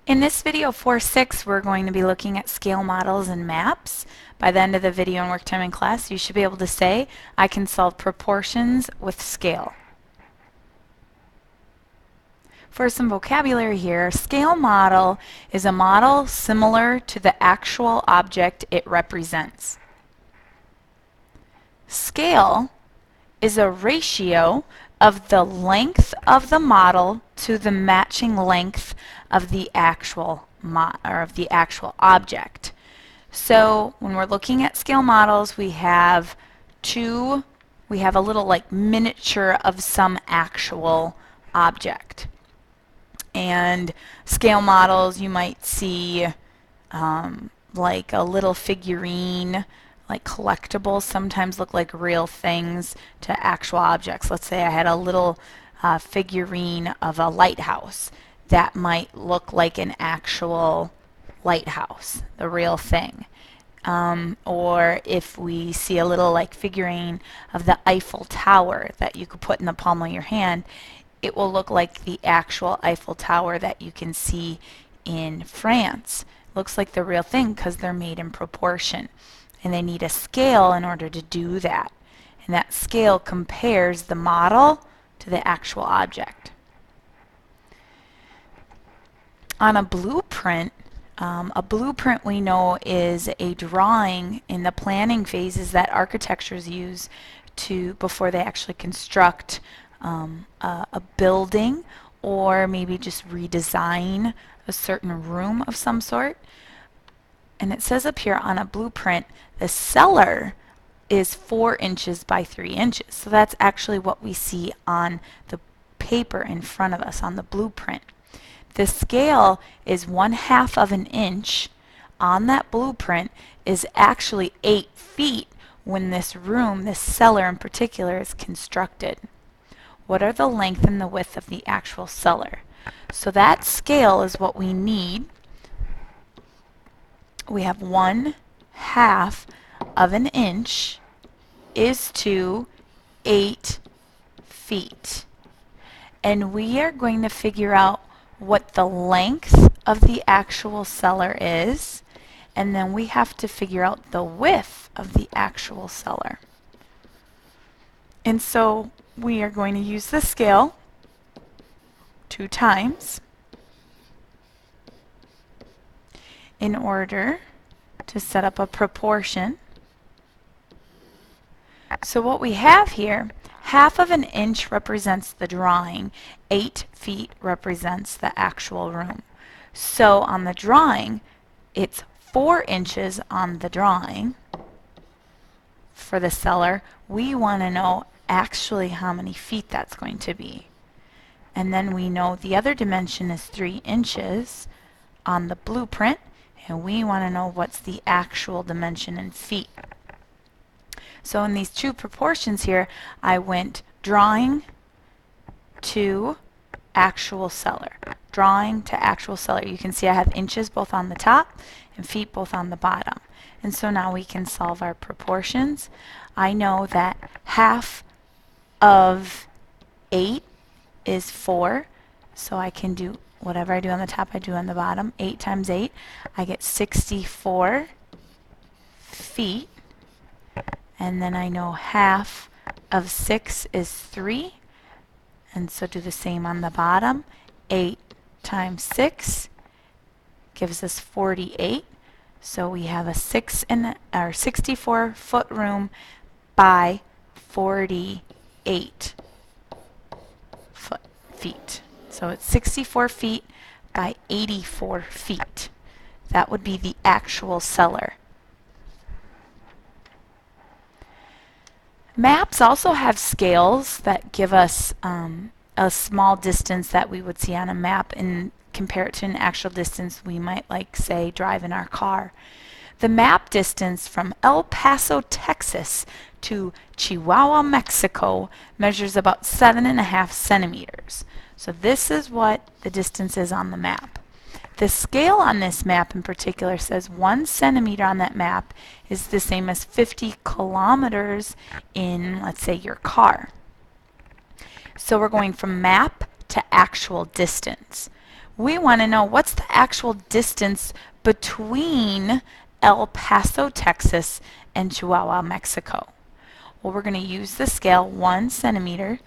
In this video 4.6, we're going to be looking at scale models and maps. By the end of the video and work time in class, you should be able to say, I can solve proportions with scale. For some vocabulary here, a scale model is a model similar to the actual object it represents. Scale is a ratio of the length of the model to the matching length of the actual object. So when we're looking at scale models, we have a little like miniature of some actual object. And scale models, you might see like a little figurine, like collectibles sometimes look like real things to actual objects. Let's say I had a little figurine of a lighthouse. That might look like an actual lighthouse, the real thing. Or if we see a little like figurine of the Eiffel Tower that you could put in the palm of your hand, it will look like the actual Eiffel Tower that you can see in France. Looks like the real thing because they're made in proportion. And they need a scale in order to do that. And that scale compares the model to the actual object. On a blueprint we know is a drawing in the planning phases that architects use before they actually construct a building or maybe just redesign a certain room of some sort. And it says up here on a blueprint, the cellar is 4 inches by 3 inches. So that's actually what we see on the paper in front of us on the blueprint. The scale is 1/2 of an inch on that blueprint is actually 8 feet when this room, this cellar in particular, is constructed. What are the length and the width of the actual cellar? So that scale is what we need. We have 1/2 of an inch is to 8 feet. And we are going to figure out what the length of the actual cellar is, and then we have to figure out the width of the actual cellar. And so we are going to use the scale 2 times in order to set up a proportion. So what we have here, 1/2 of an inch represents the drawing, 8 feet represents the actual room. So on the drawing, it's 4 inches on the drawing for the cellar. We want to know actually how many feet that's going to be. And then we know the other dimension is 3 inches on the blueprint, and we want to know what's the actual dimension in feet. So in these 2 proportions here, I went drawing to actual cellar. Drawing to actual cellar. You can see I have inches both on the top and feet both on the bottom. And so now we can solve our proportions. I know that 1/2 of 8 is 4, so I can do whatever I do on the top, I do on the bottom. 8 times 8, I get 64 feet. And then I know 1/2 of 6 is 3. And so do the same on the bottom. 8 times 6 gives us 48. So we have a 64 foot room by 48 feet. So it's 64 feet by 84 feet. That would be the actual cellar. Maps also have scales that give us a small distance that we would see on a map and compare it to an actual distance we might, like, say, drive in our car. The map distance from El Paso, Texas to Chihuahua, Mexico measures about 7.5 centimeters. So this is what the distance is on the map. The scale on this map in particular says 1 centimeter on that map is the same as 50 kilometers in, let's say, your car. So we're going from map to actual distance. We want to know what's the actual distance between El Paso, Texas and Chihuahua, Mexico. Well, we're going to use the scale. 1 centimeter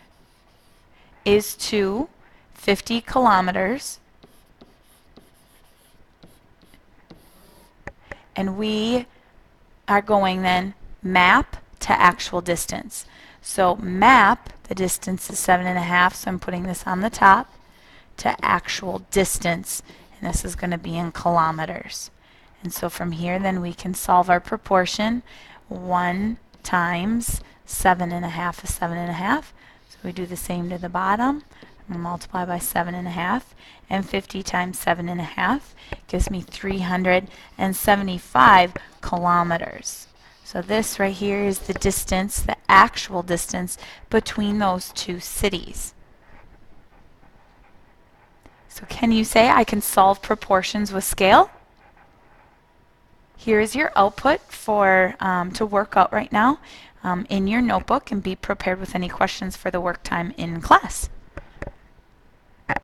is to 50 kilometers. And we are going then map to actual distance. So map, the distance is 7.5, so I'm putting this on the top, to actual distance, and this is going to be in kilometers. And so from here then we can solve our proportion. 1 times 7.5 is 7.5. So we do the same to the bottom. I'm going to multiply by 7.5, and 50 times 7.5 gives me 375 kilometers. So this right here is the distance, the actual distance between those two cities. So can you say I can solve proportions with scale? Here is your output for to work out right now in your notebook, and be prepared with any questions for the work time in class.